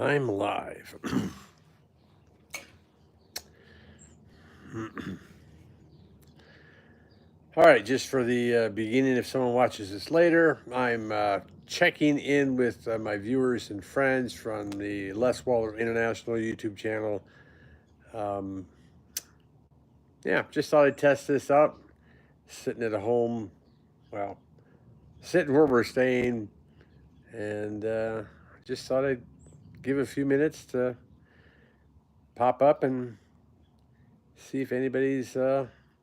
I'm live. All right, just for the beginning, if someone watches this later, I'm checking in with my viewers and friends from the Les Waller International YouTube channel. Yeah, just thought I'd test this out. Sitting at home, well, sitting where we're staying, and just thought I'd give a few minutes to pop up and see if anybody's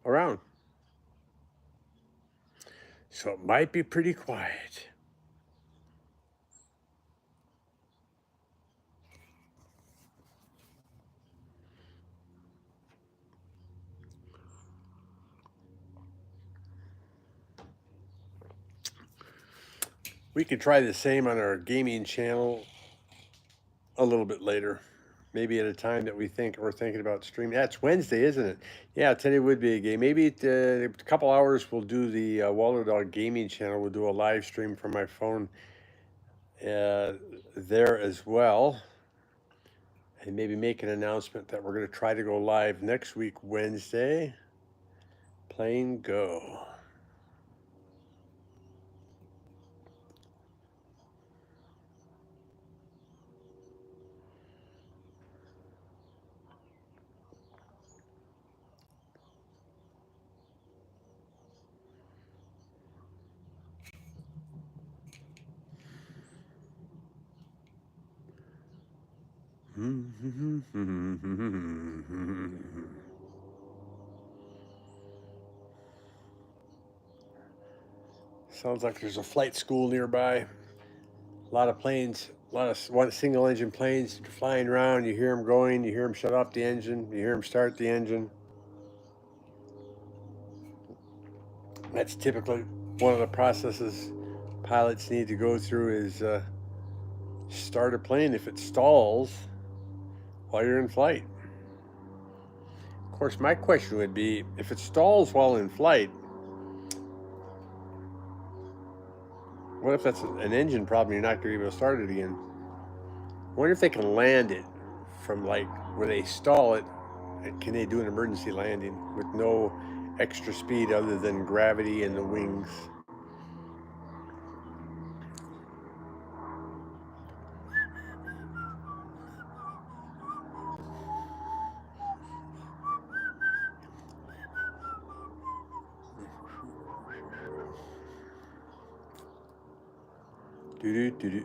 around. So it might be pretty quiet. We could try the same on our gaming channel a little bit later, maybe at a time that we're thinking about streaming. That's Wednesday, isn't it? Yeah, today would be a game. Maybe a couple hours we'll do the Waller Dog gaming channel. We'll do a live stream from my phone there as well, and maybe make an announcement that we're going to try to go live next week, Wednesday. Playing Go. Sounds like there's a flight school nearby. A lot of planes, a lot of one single engine planes flying around. You hear them going, you hear them shut off the engine, you hear them start the engine. That's typically one of the processes pilots need to go through is start a plane if it stalls while you're in flight. Of course, my question would be, if it stalls while in flight, what if that's an engine problem? You're not going to be able to start it again. I wonder if they can land it from like where they stall it. Can they do an emergency landing with no extra speed other than gravity and the wings?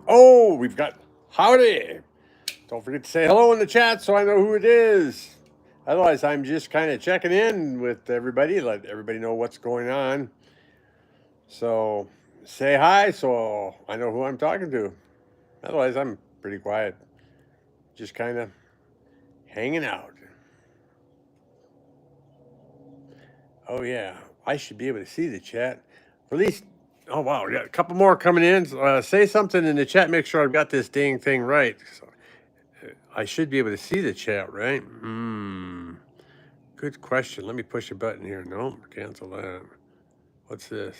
Oh, we've got howdy. Don't forget to say hello in the chat so I know who it is. Otherwise, I'm just kind of checking in with everybody, let everybody know what's going on. So say hi so I know who I'm talking to. Otherwise, I'm pretty quiet, just kind of hanging out. Oh, yeah, I should be able to see the chat. Or at least, oh, wow, we got a couple more coming in. Say something in the chat, make sure I've got this dang thing right. So, I should be able to see the chat, right? Good question. Let me push a button here. No, cancel that. What's this?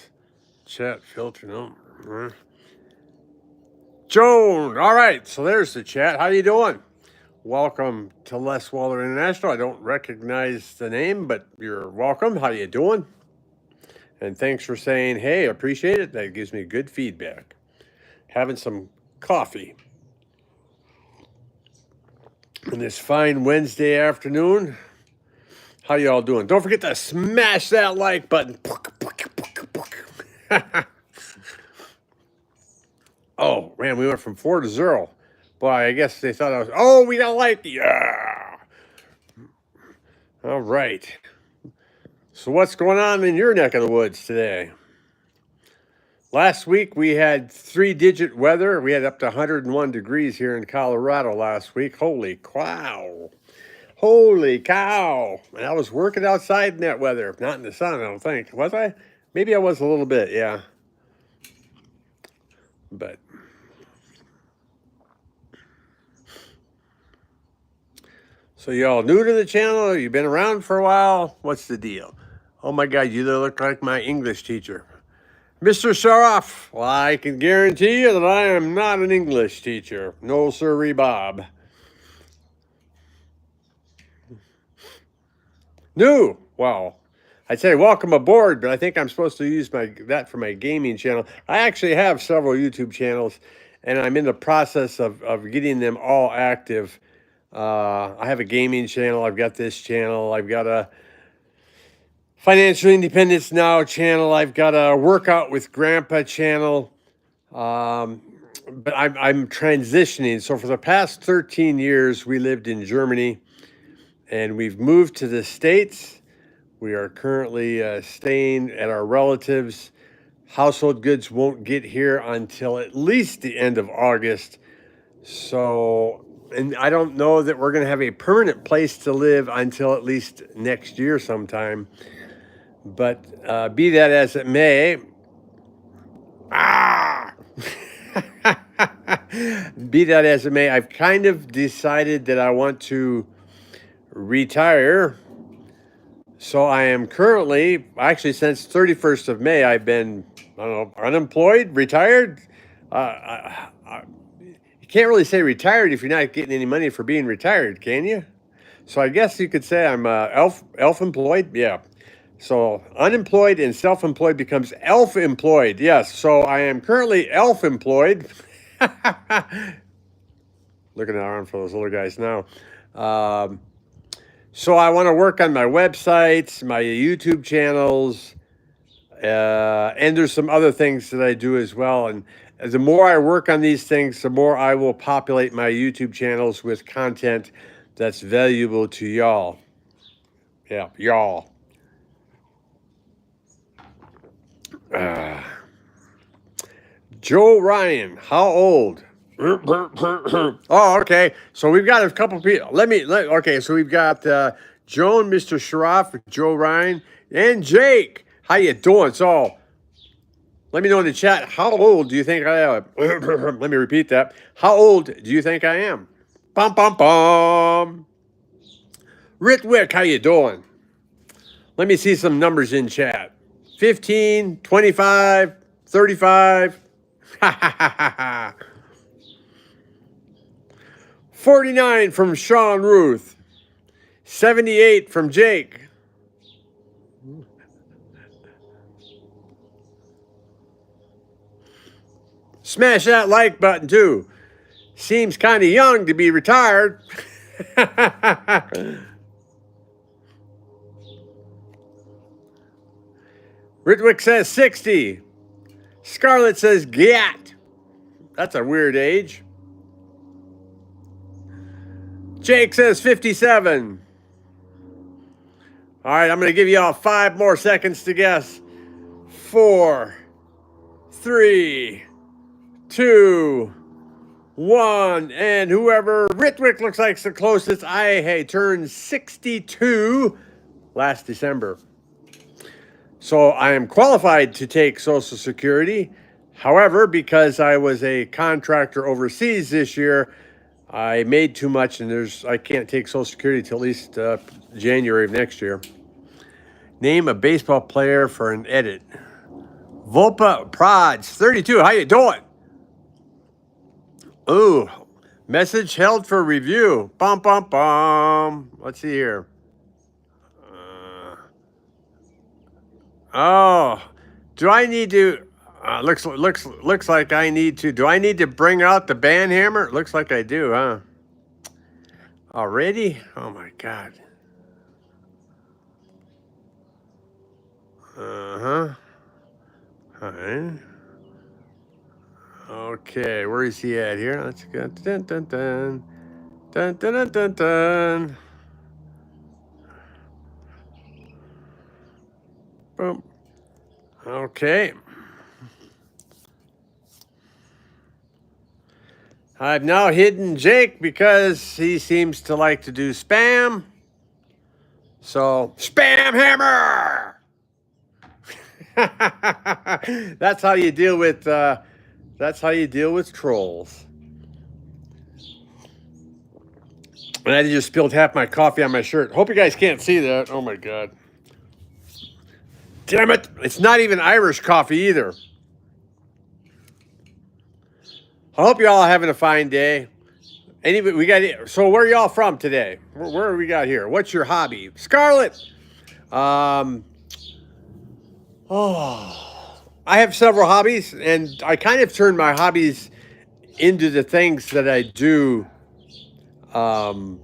Chat filter. No. Joan. All right. So there's the chat. How you doing? Welcome to Les Waller International. I don't recognize the name, but you're welcome. How you doing? And thanks for saying, hey, I appreciate it. That gives me good feedback. Having some coffee on this fine Wednesday afternoon. How you all doing? Don't forget to smash that like button. Oh, man, we went from 4 to 0. Boy, I guess they thought I was, oh, we got a light. Yeah. All right. So what's going on in your neck of the woods today? Last week we had 3-digit weather. We had up to 101 degrees here in Colorado last week. Holy cow. Holy cow. And I was working outside in that weather. Not in the sun, I don't think. Was I? Maybe I was a little bit, yeah. But so y'all new to the channel? You've been around for a while? What's the deal? Oh my God, you look like my English teacher. Mr. Sharaf, well, I can guarantee you that I am not an English teacher. No, sirree, Bob. New. Wow. I'd say welcome aboard, but I think I'm supposed to use that for my gaming channel. I actually have several YouTube channels, and I'm in the process of getting them all active. I have a gaming channel. I've got this channel. I've got a Financial Independence Now channel. I've got a Workout with Grandpa channel. But I'm transitioning. So for the past 13 years, we lived in Germany, and we've moved to the States. We are currently staying at our relatives. Household goods won't get here until at least the end of August. So, and I don't know that we're going to have a permanent place to live until at least next year sometime. But be that as it may, be that as it may, I've kind of decided that I want to retire. So I am currently, actually since 31st of May, I've been, I don't know, unemployed, retired. You can't really say retired if you're not getting any money for being retired, can you? So I guess you could say I'm elf-employed. Yeah. So unemployed and self-employed becomes elf-employed. Yes. So I am currently elf-employed. Looking around for those little guys now. So I want to work on my websites, my YouTube channels, and there's some other things that I do as well. And the more I work on these things, the more I will populate my YouTube channels with content that's valuable to y'all. Yeah, y'all. Joe Ryan, how old? Oh, okay. So we've got a couple people. Okay, so we've got Joan, Mr. Sharaf, Joe Ryan, and Jake. How you doing? So let me know in the chat, how old do you think I am? Let me repeat that. How old do you think I am? Bum, bum, bum. Ritwick, how you doing? Let me see some numbers in chat. 15, 25, 35. 49 from Sean Ruth. 78 from Jake. Smash that like button too. Seems kind of young to be retired. Ritwick says 60. Scarlett says get. That's a weird age. Jake says 57. All right, I'm going to give you all 5 more seconds to guess. 4, 3, 2, 1. And whoever Ritwick looks like the closest, turned 62 last December. So I am qualified to take Social Security. However, because I was a contractor overseas this year, I made too much, and I can't take Social Security till at least January of next year. Name a baseball player for an edit. Volpa Prods, 32. How you doing? Ooh, message held for review. Bum, bum, bum. Let's see here. Oh, do I need to? Looks like I need to. Do I need to bring out the band hammer? Looks like I do, huh? Already? Oh my God. All right. Okay, where is he at here? Let's go. Dun dun dun dun dun dun dun dun. Boom. Okay. I've now hidden Jake because he seems to like to do spam. So, spam hammer. That's how you deal with trolls. And I just spilled half my coffee on my shirt. Hope you guys can't see that. Oh my God. Damn it. It's not even Irish coffee either. I hope you're all having a fine day. Anybody, we got so where are y'all from today? Where we got here? What's your hobby? Scarlett. Um, oh, I have several hobbies, and I kind of turn my hobbies into the things that I do for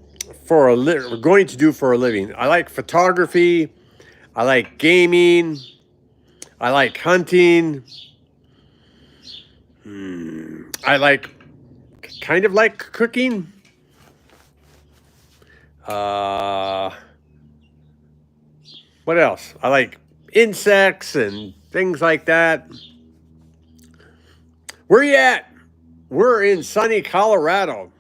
going to do for a living. I like photography. I like gaming. I like hunting. I kind of like cooking. What else? I like insects and things like that. Where you at? We're in sunny Colorado.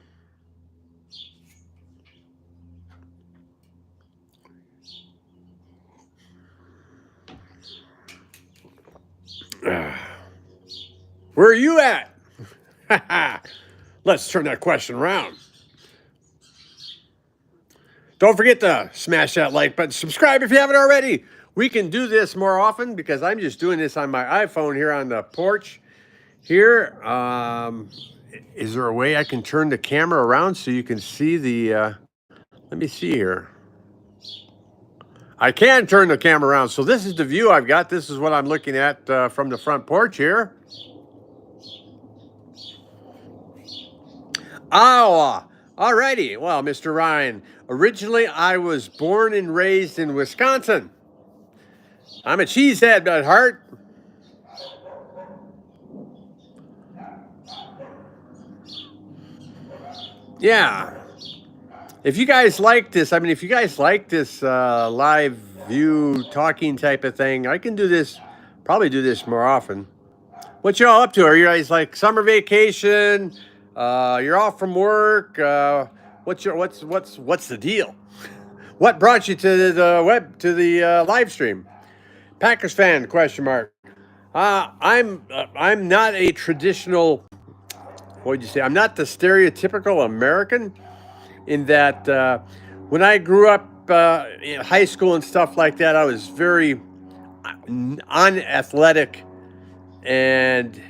Where are you at? Let's turn that question around. Don't forget to smash that like button. Subscribe if you haven't already. We can do this more often because I'm just doing this on my iPhone here on the porch. Here, is there a way I can turn the camera around so you can see the, let me see here. I can turn the camera around. So this is the view I've got. This is what I'm looking at from the front porch here. Oh, alrighty. Well, Mr. Ryan, originally I was born and raised in Wisconsin. I'm a cheesehead at heart. Yeah. If you guys like this, I mean, if you guys like this live view talking type of thing, I can do this, probably do this more often. What y'all up to? Are you guys like summer vacation? You're off from work. What's the deal? What brought you to the live stream? Packers fan? Question mark. I'm not a traditional. What would you say? I'm not the stereotypical American in that when I grew up in high school and stuff like that, I was very unathletic, and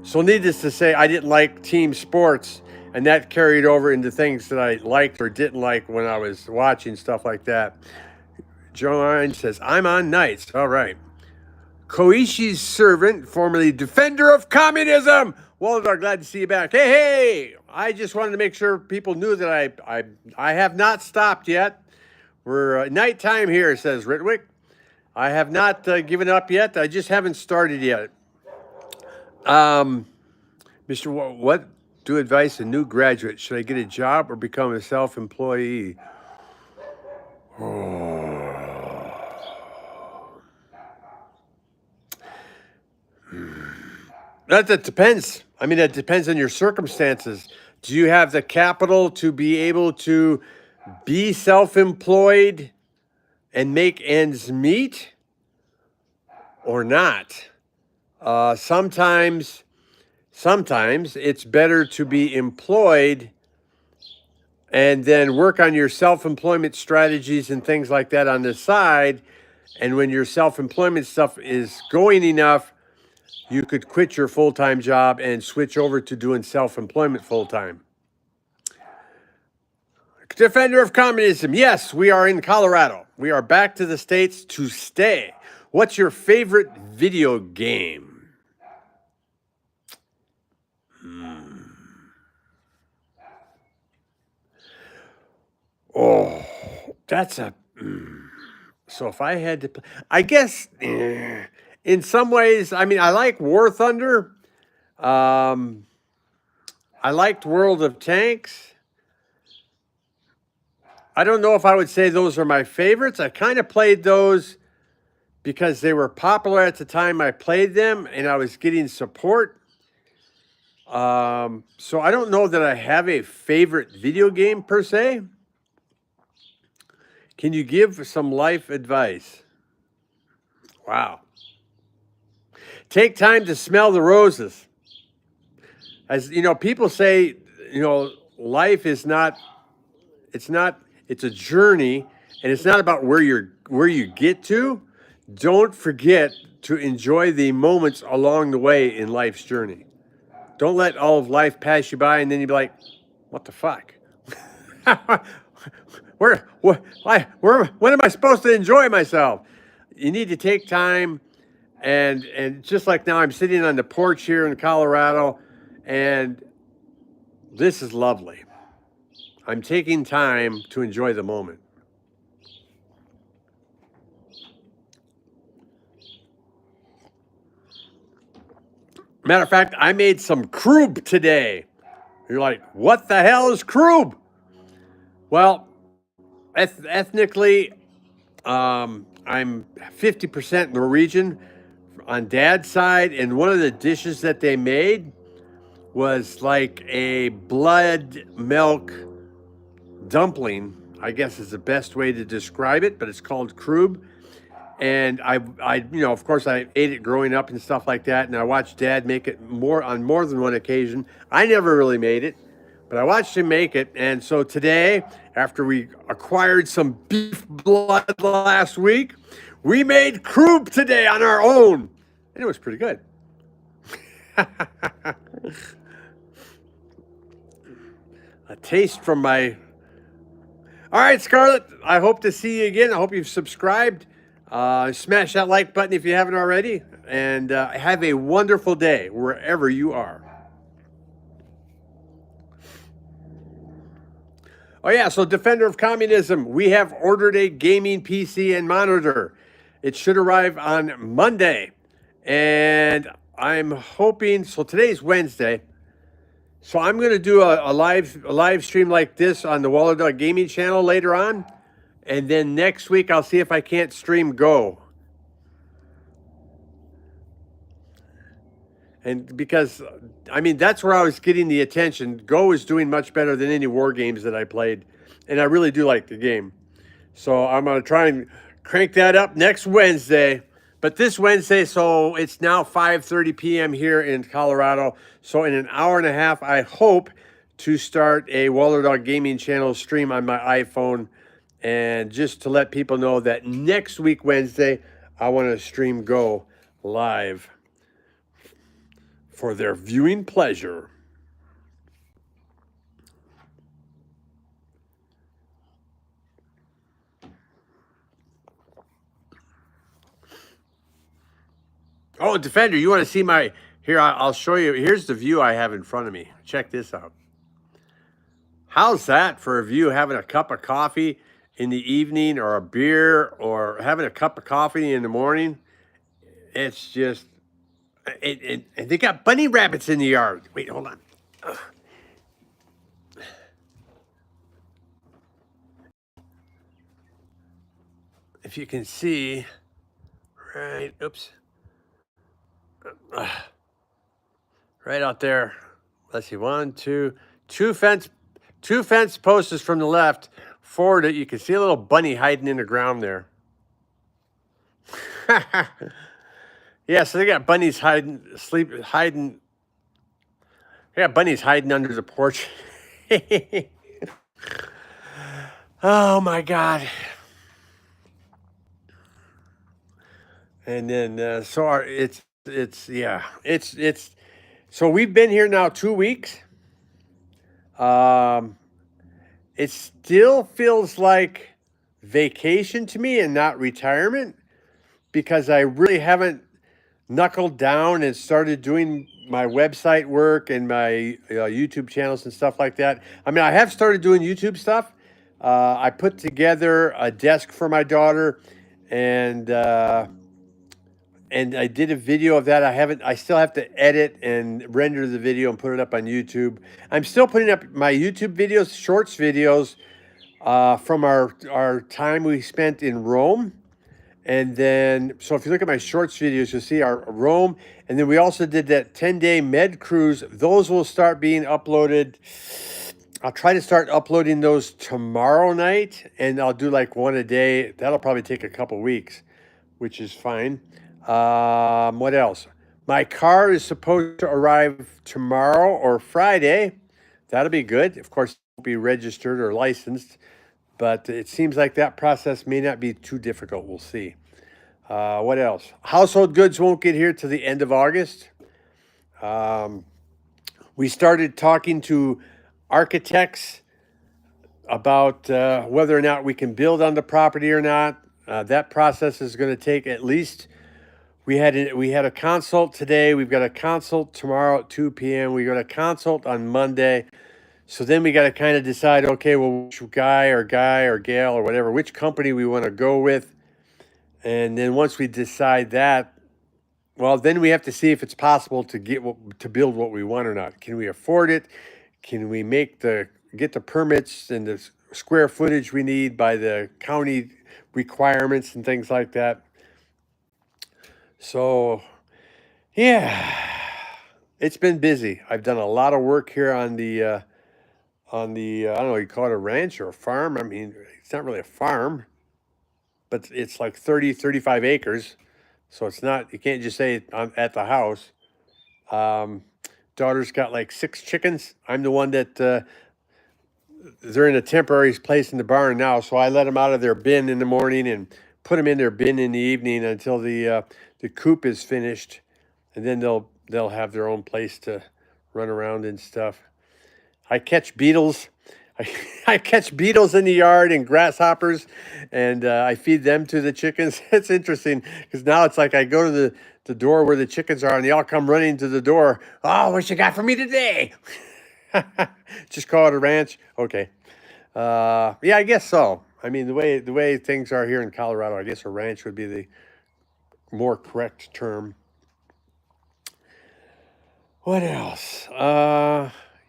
so needless to say, I didn't like team sports, and that carried over into things that I liked or didn't like when I was watching stuff like that. Joanne says, I'm on nights. All right. Koishi's servant, formerly defender of communism. Waldar, glad to see you back. Hey, I just wanted to make sure people knew that I have not stopped yet. We're nighttime here, says Ritwick. I have not given up yet. I just haven't started yet. Mr. What do advise a new graduate? Should I get a job or become a self-employee? That depends. I mean, that depends on your circumstances. Do you have the capital to be able to be self-employed and make ends meet or not? Sometimes it's better to be employed and then work on your self-employment strategies and things like that on the side. And when your self-employment stuff is going enough, you could quit your full-time job and switch over to doing self-employment full-time. Defender of communism. Yes, we are in Colorado. We are back to the States to stay. What's your favorite video game? Oh, that's a... So if I had to... I guess... in some ways, I mean, I like War Thunder. I liked World of Tanks. I don't know if I would say those are my favorites. I kind of played those because they were popular at the time I played them and I was getting support. So I don't know that I have a favorite video game per se. Can you give some life advice? Wow. Take time to smell the roses. As you know, people say, you know, life is not, it's a journey, and it's not about where you get to. Don't forget to enjoy the moments along the way in life's journey. Don't let all of life pass you by, and then you'd be like, "What the fuck? When am I supposed to enjoy myself?" You need to take time, and just like now, I'm sitting on the porch here in Colorado, and this is lovely. I'm taking time to enjoy the moment. Matter of fact, I made some krub today. You're like, what the hell is krub? Well, ethnically, I'm 50% Norwegian on dad's side, and one of the dishes that they made was like a blood milk dumpling, I guess is the best way to describe it, but it's called krub. And of course, I ate it growing up and stuff like that. And I watched Dad make it on more than one occasion. I never really made it, but I watched him make it. And so today, after we acquired some beef blood last week, we made krub today on our own, and it was pretty good. A taste from my. All right, Scarlett. I hope to see you again. I hope you've subscribed. Smash that like button if you haven't already, and have a wonderful day wherever you are. Oh yeah, so Defender of Communism, we have ordered a gaming PC and monitor. It should arrive on Monday, and I'm hoping, so today's Wednesday, so I'm going to do a live stream like this on the Waller Dog Gaming channel later on. And then next week, I'll see if I can't stream Go. And because, I mean, that's where I was getting the attention. Go is doing much better than any war games that I played. And I really do like the game. So I'm going to try and crank that up next Wednesday. But this Wednesday, so it's now 5:30 p.m. here in Colorado. So in an hour and a half, I hope to start a Waller Dog Gaming channel stream on my iPhone. And just to let people know that next week, Wednesday, I want to stream Go live for their viewing pleasure. Oh, Defender, you want to see my... Here, I'll show you. Here's the view I have in front of me. Check this out. How's that for a view, having a cup of coffee in the evening, or a beer, or having a cup of coffee in the morning? It's just, and they got bunny rabbits in the yard. Wait, hold on. If you can see, right, oops. Right out there. Let's see, two fence posts from the left. Forward it, you can see a little bunny hiding in the ground there. Yeah, so they got bunnies hiding. They got bunnies hiding under the porch. Oh my God. And then so so we've been here now 2 weeks. It still feels like vacation to me and not retirement, because I really haven't knuckled down and started doing my website work and my YouTube channels and stuff like that. I mean, I have started doing YouTube stuff. I put together a desk for my daughter, and I did a video of that. I still have to edit and render the video and put it up on YouTube. I'm still putting up my YouTube videos, shorts videos from our time we spent in Rome. And then, so if you look at my shorts videos, you'll see our Rome. And then we also did that 10-day med cruise. Those will start being uploaded. I'll try to start uploading those tomorrow night, and I'll do like one a day. That'll probably take a couple weeks, which is fine. What else? My car is supposed to arrive tomorrow or Friday. That'll be good. Of course, it won't be registered or licensed, but it seems like that process may not be too difficult. We'll see. What else? Household goods won't get here till the end of August. We started talking to architects about whether or not we can build on the property or not. That process is going to take at least. We had a consult today. We've got a consult tomorrow at 2 p.m. We got a consult on Monday. So then we got to kind of decide, okay, well, which guy or gal or whatever, which company we want to go with. And then once we decide that, well, then we have to see if it's possible to to build what we want or not. Can we afford it? Can we get the permits and the square footage we need by the county requirements and things like that? So, yeah, it's been busy. I've done a lot of work here on the I don't know, you call it a ranch or a farm. I mean, it's not really a farm, but it's like 30, 35 acres. So it's not, you can't just say I'm at the house. Um, Daughter's got like 6 chickens. I'm the one that they're in a temporary place in the barn now. So I let them out of their bin in the morning and put them in their bin in the evening until the coop is finished, and then they'll have their own place to run around and stuff. I catch beetles. I catch beetles in the yard and grasshoppers, and I feed them to the chickens. It's interesting because now it's like I go to the door where the chickens are, and they all come running to the door. Oh, what you got for me today? Just call it a ranch. Okay. Yeah, I guess so. I mean, the way things are here in Colorado, I guess a ranch would be the more correct term. What else?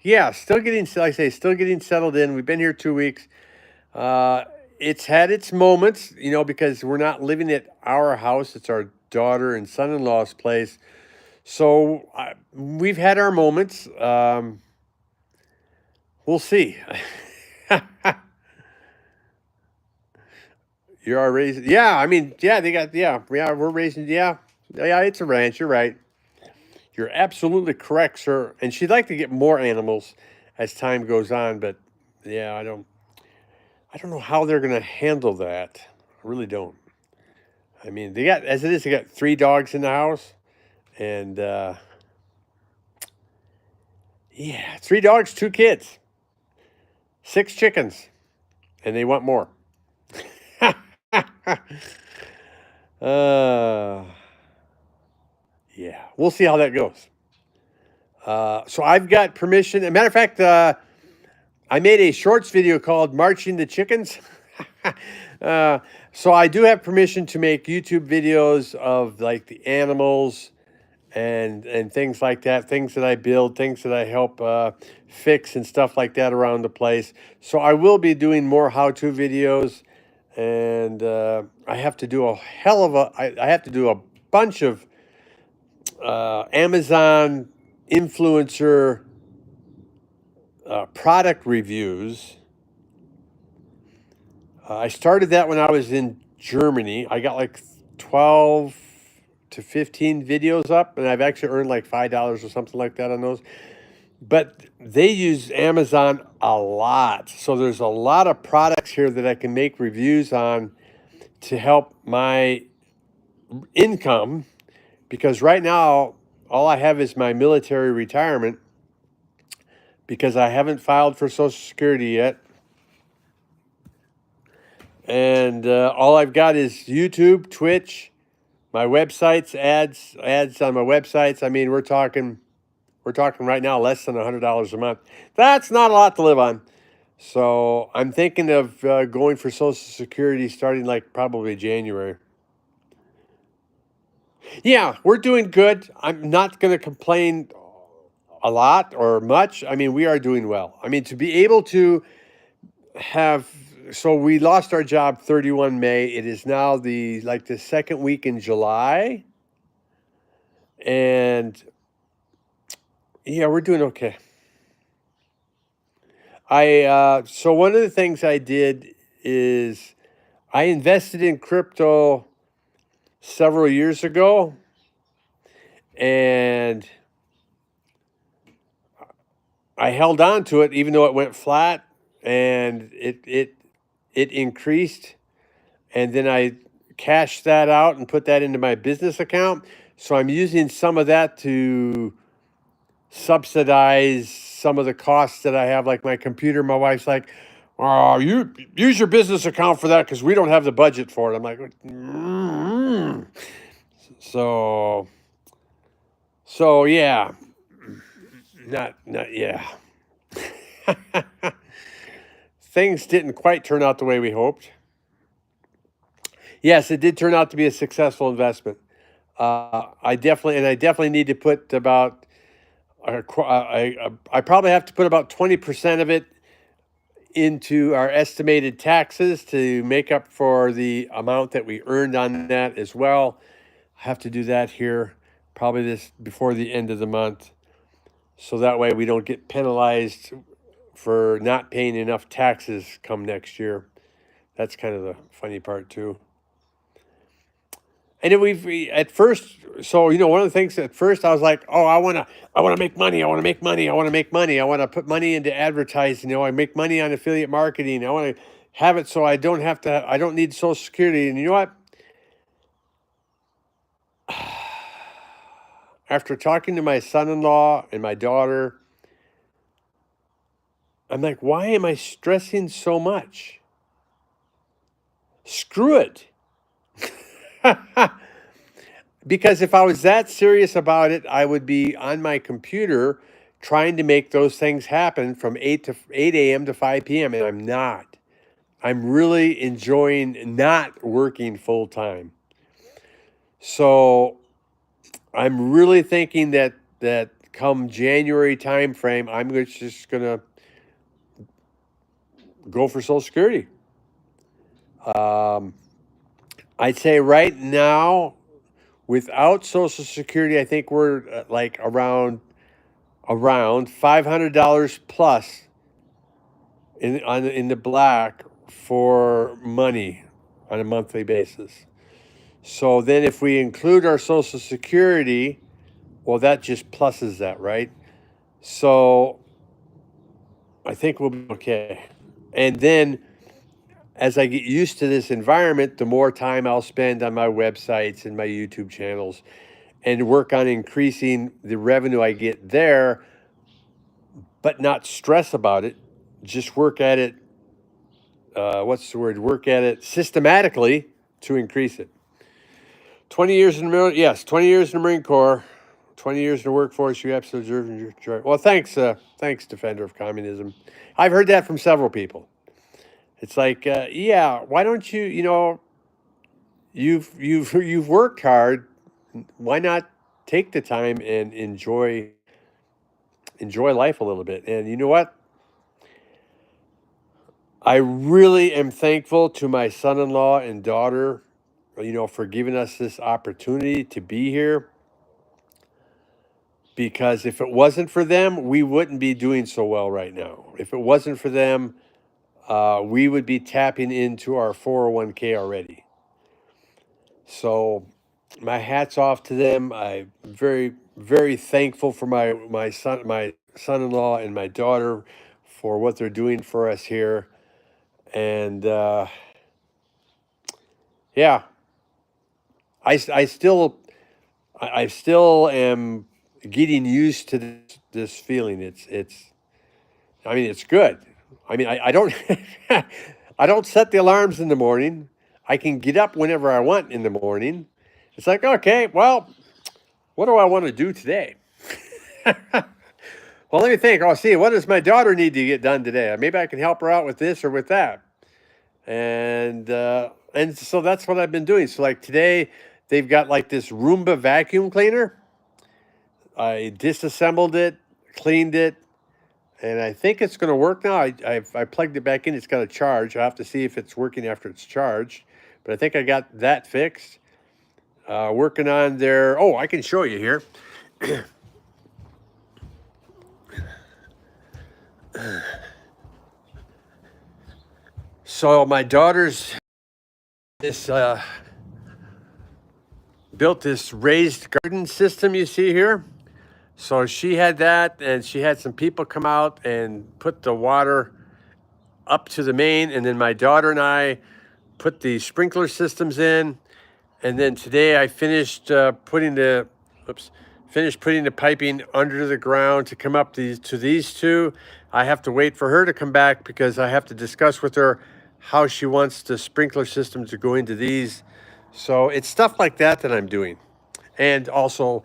Yeah, still getting, like I say, still getting settled in. We've been here 2 weeks. It's had its moments, because we're not living at our house. It's our daughter and son-in-law's place. So we've had our moments. We'll see. You are raising, yeah. I mean, yeah, they got, yeah, we're raising, yeah, It's a ranch. You're right. You're absolutely correct, sir. And she'd like to get more animals as time goes on, but yeah, I don't know how they're going to handle that. I really don't. I mean, as it is, they got 3 dogs in the house, and yeah, 3 dogs, 2 kids, 6 chickens, and they want more. uh, yeah, we'll see how that goes. So I've got permission. As a matter of fact, I made a shorts video called Marching the Chickens. So I do have permission to make YouTube videos of like the animals and things like that, things that I build, things that I help fix and stuff like that around the place. So I will be doing more how-to videos, and I have to do I have to do a bunch of Amazon influencer product reviews. I started that when I was in Germany. I got like 12 to 15 videos up, and I've actually earned like $5 or something like that on those. But they use Amazon a lot. So there's a lot of products here that I can make reviews on to help my income, because right now all I have is my military retirement, because I haven't filed for Social Security yet. And all I've got is YouTube, Twitch, my websites, ads on my websites. I mean, we're talking right now less than $100 a month. That's not a lot to live on. So I'm thinking of going for Social Security starting like probably January. Yeah, we're doing good. I'm not going to complain a lot or much. I mean, we are doing well. I mean, to be able to so we lost our job 31 May. It is now the second week in July. And yeah, we're doing okay. So one of the things I did is I invested in crypto several years ago, and I held on to it even though it went flat, and it increased, and then I cashed that out and put that into my business account. So I'm using some of that to subsidize some of the costs that I have, like my computer. My wife's like, "Oh, you use your business account for that because we don't have the budget for it." I'm like, mm. so yeah, not yeah. Things didn't quite turn out the way we hoped. Yes, it did turn out to be a successful investment. I definitely need to put about I probably have to put about 20% of it into our estimated taxes to make up for the amount that we earned on that as well. I have to do that here probably this before the end of the month, so that way we don't get penalized for not paying enough taxes come next year. That's kind of the funny part too. And then at first, so one of the things at first I was like, oh, I wanna make money, I wanna make money, I wanna make money, I wanna put money into advertising, I make money on affiliate marketing, I wanna have it so I don't need Social Security. And you know what? After talking to my son-in-law and my daughter, I'm like, why am I stressing so much? Screw it. Because if I was that serious about it, I would be on my computer trying to make those things happen from 8 a.m. to 5 p.m. And I'm not. I'm really enjoying not working full time. So I'm really thinking that come January timeframe, I'm just gonna go for Social Security. I'd say right now, without Social Security, I think we're like around $500 plus in the black for money on a monthly basis. So then, if we include our Social Security, well, that just pluses that, right? So I think we'll be okay. And then, as I get used to this environment, the more time I'll spend on my websites and my YouTube channels and work on increasing the revenue I get there, but not stress about it. Just work at it. Work at it systematically to increase it. 20 years in the Marine, yes, 20 years in the Marine Corps, 20 years in the workforce. You absolutely deserve your joy. Well, thanks, defender of communism. I've heard that from several people. It's like, yeah, why don't you? You've worked hard. Why not take the time and enjoy life a little bit? And you know what? I really am thankful to my son-in-law and daughter, for giving us this opportunity to be here. Because if it wasn't for them, we wouldn't be doing so well right now. If it wasn't for them, we would be tapping into our 401k already. So my hat's off to them. I'm very, very thankful for my son-in-law and my daughter for what they're doing for us here. And yeah, I still am getting used to this feeling. I mean, it's good. I mean, I don't I don't set the alarms in the morning. I can get up whenever I want in the morning. It's like, okay, well, what do I want to do today? Well, let me think. Oh, see, what does my daughter need to get done today? Maybe I can help her out with this or with that. And so that's what I've been doing. So like today, they've got like this Roomba vacuum cleaner. I disassembled it, cleaned it, and I think it's going to work now. I plugged it back in. It's got a charge. I'll have to see if it's working after it's charged. But I think I got that fixed. Working on their... Oh, I can show you here. So my daughter's built this raised garden system you see here. So she had that, and she had some people come out and put the water up to the main, and then my daughter and I put the sprinkler systems in. And then today I finished finished putting the piping under the ground to come up to these two. I have to wait for her to come back because I have to discuss with her how she wants the sprinkler system to go into these. So it's stuff like that that I'm doing. And also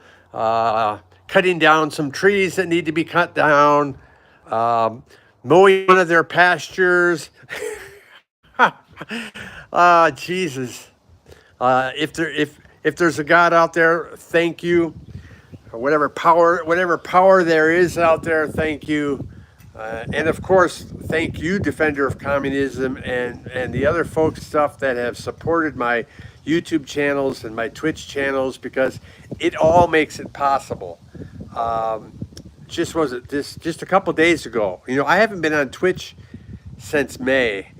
cutting down some trees that need to be cut down, mowing one of their pastures. Jesus. If there's a God out there, thank you. Whatever power there is out there, thank you. And of course, thank you, Defender of Communism, and the other folks stuff that have supported my YouTube channels and my Twitch channels, because it all makes it possible. Just a couple days ago. I haven't been on Twitch since May,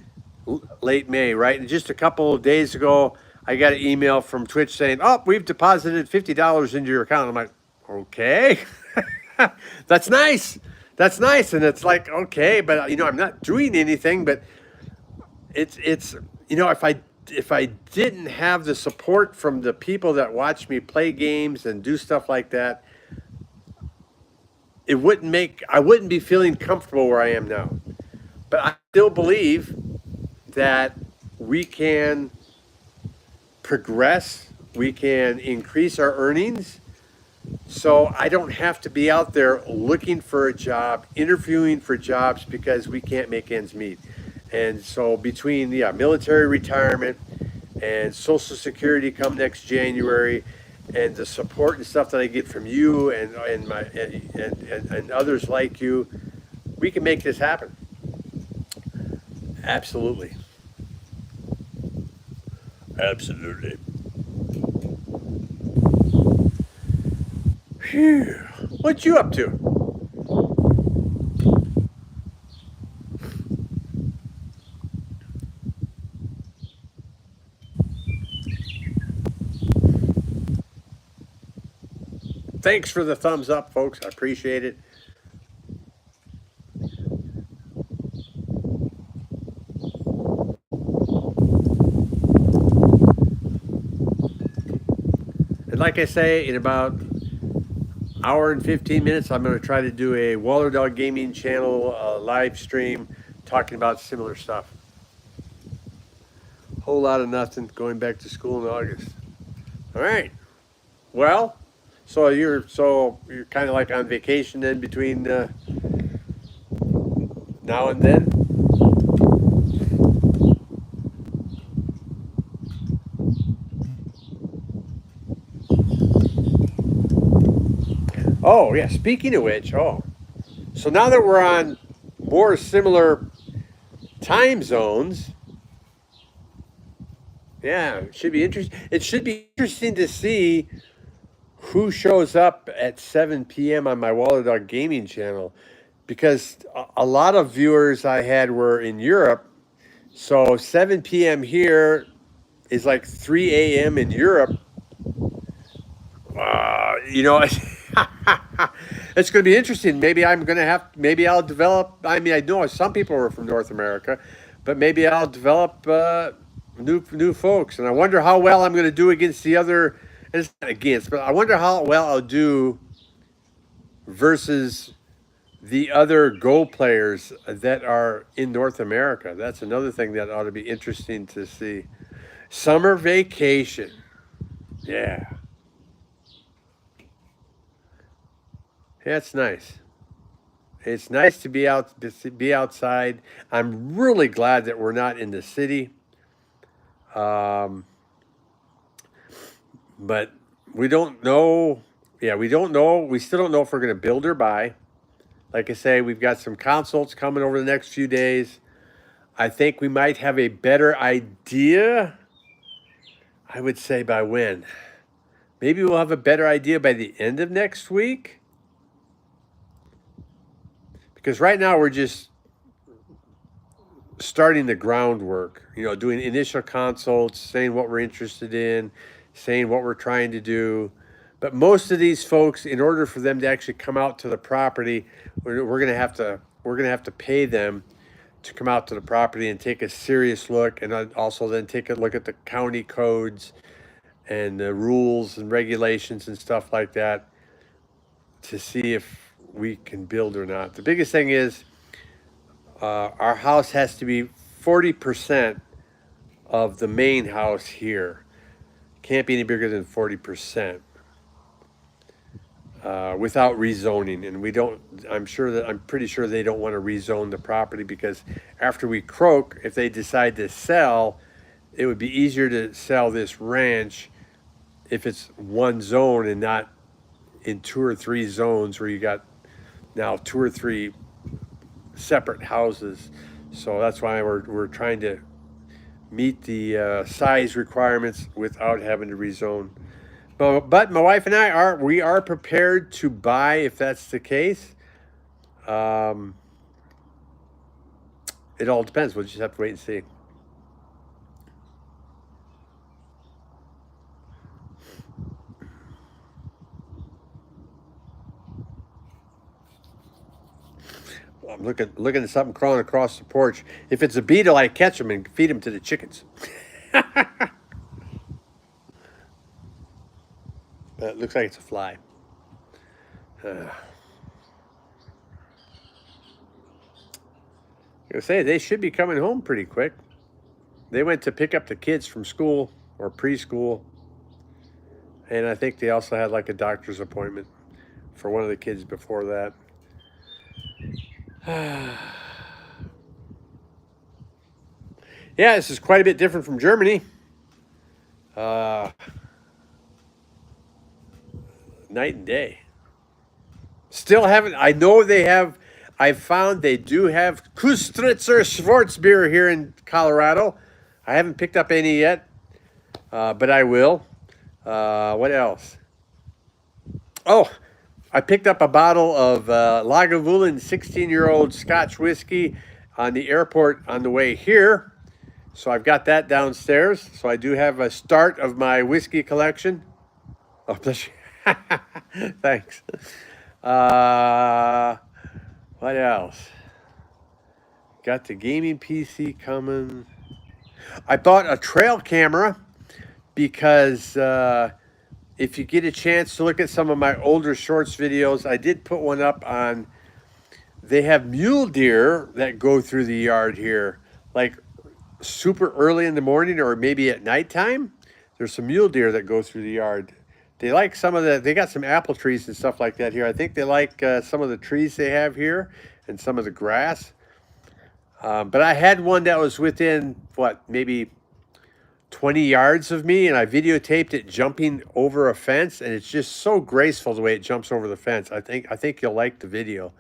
late May, right? And just a couple of days ago, I got an email from Twitch saying, "Oh, we've deposited $50 into your account." I'm like, okay, that's nice. That's nice. And it's like, okay, but I'm not doing anything, but it's, if I didn't have the support from the people that watch me play games and do stuff like that, I wouldn't be feeling comfortable where I am now. But I still believe that we can progress, we can increase our earnings. So I don't have to be out there looking for a job, interviewing for jobs because we can't make ends meet. And so between the military retirement and Social Security come next January, and the support and stuff that I get from you and others like you, we can make this happen. Absolutely. Absolutely. Phew. What you up to? Thanks for the thumbs up, folks. I appreciate it. And like I say, in about hour and 15 minutes, I'm going to try to do a Waller Dog Gaming channel live stream talking about similar stuff. Whole lot of nothing, going back to school in August. All right. Well, so you're kind of like on vacation then between now and then? Oh, yeah. Speaking of which, so now that we're on more similar time zones, yeah, it should be interesting. It should be interesting to see who shows up at 7 p.m. on my Waller Dog Gaming channel, because a lot of viewers I had were in Europe. So 7 p.m. here is like 3 a.m. in Europe. It's going to be interesting. Maybe I'll develop. I mean, I know some people are from North America, but maybe I'll develop new folks. And I wonder how well I'm going to do against the other. And it's not against, but I wonder how well I'll do versus the other Go players that are in North America. That's another thing that ought to be interesting to see. Summer vacation. Yeah. That's nice. It's nice to be outside. I'm really glad that we're not in the city. But we don't know. Yeah, we don't know. We still don't know if we're going to build or buy. Like I say, we've got some consults coming over the next few days. I think we might have a better idea. I would say by when? Maybe we'll have a better idea by the end of next week. Because right now we're just starting the groundwork, doing initial consults, saying what we're interested in, saying what we're trying to do. But most of these folks, in order for them to actually come out to the property, we're going to have to pay them to come out to the property and take a serious look, and also then take a look at the county codes and the rules and regulations and stuff like that. to see if we can build or not. The biggest thing is our house has to be 40% of the main house here. Can't be any bigger than 40%. Without rezoning, and we don't. I'm pretty sure they don't want to rezone the property because after we croak, if they decide to sell, it would be easier to sell this ranch if it's one zone and not in 2 or 3 zones where you got now 2 or 3 separate houses. So that's why we're trying to meet the size requirements without having to rezone. But my wife and I are prepared to buy if that's the case. It all depends. We'll just have to wait and see. I'm looking at something crawling across the porch. If it's a beetle, I catch them and feed them to the chickens. But it looks like it's a fly. I say they should be coming home pretty quick. They went to pick up the kids from school or preschool, and I think they also had like a doctor's appointment for one of the kids before that. Yeah, this is quite a bit different from Germany. Night and day. Still haven't. I know they have. I found they do have Kustritzer Schwarzbier here in Colorado. I haven't picked up any yet, but I will. What else? Oh, I picked up a bottle of Lagavulin 16-year-old Scotch whiskey on the airport on the way here. So I've got that downstairs. So I do have a start of my whiskey collection. Oh, bless you. Thanks. What else? Got the gaming PC coming. I bought a trail camera because if you get a chance to look at some of my older shorts videos, I did put one up on. They have mule deer that go through the yard here, like super early in the morning or maybe at nighttime. There's some mule deer that go through the yard. They like they got some apple trees and stuff like that here. I think they like some of the trees they have here and some of the grass. But I had one that was within, maybe 20 yards of me, and I videotaped it jumping over a fence, and it's just so graceful the way it jumps over the fence. I think you'll like the video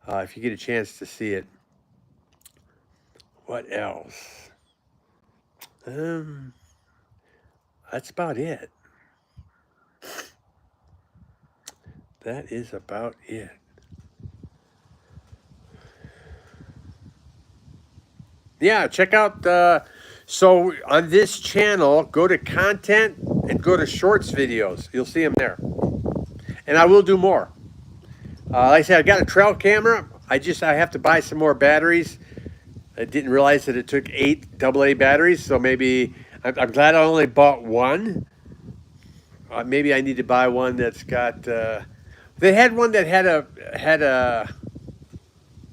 if you get a chance to see it. What else? That's about it. That is about it. Yeah, check out, so on this channel, go to content and go to shorts videos. You'll see them there. And I will do more. Like I said, I got a trail camera. I have to buy some more batteries. I didn't realize that it took 8 AA batteries, so maybe, I'm glad I only bought one. Maybe I need to buy one that's got, they had one that had a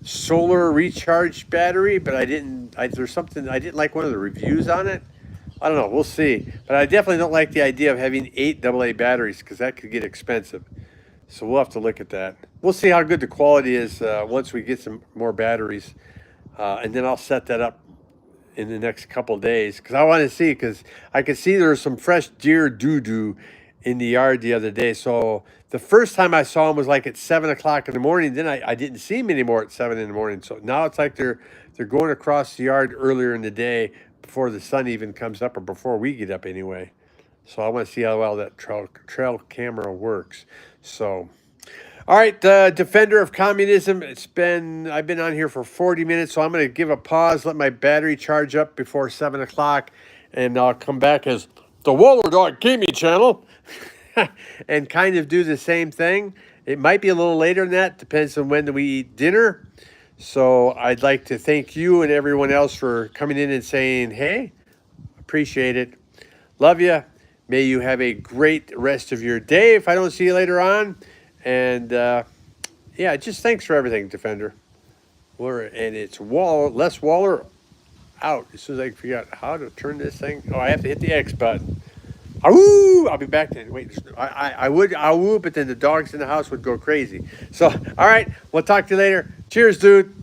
solar recharge battery, but I didn't like one of the reviews on it. I don't know, we'll see. But I definitely don't like the idea of having 8 AA batteries because that could get expensive. So we'll have to look at that. We'll see how good the quality is once we get some more batteries. And then I'll set that up in the next couple of days because I want to see, because I could see there was some fresh deer doo-doo in the yard the other day. So the first time I saw them was like at 7 o'clock in the morning. Then I didn't see them anymore at 7 in the morning. So now it's like they're going across the yard earlier in the day before the sun even comes up, or before we get up anyway. So I want to see how well that trail camera works. So, all right, Defender of Communism. I've been on here for 40 minutes, so I'm going to give a pause, let my battery charge up before 7 o'clock, and I'll come back as the Waller Dog Gaming Channel and kind of do the same thing. It might be a little later than that, depends on when we eat dinner. So I'd like to thank you and everyone else for coming in and saying, hey, appreciate it. Love you. May you have a great rest of your day if I don't see you later on. And yeah, just thanks for everything, Defender. And it's Les Waller out. As soon as I figure out how to turn this thing. Oh, I have to hit the X button. Awoo! I'll be back then. Wait, I would, but then the dogs in the house would go crazy. So, all right, we'll talk to you later. Cheers, dude.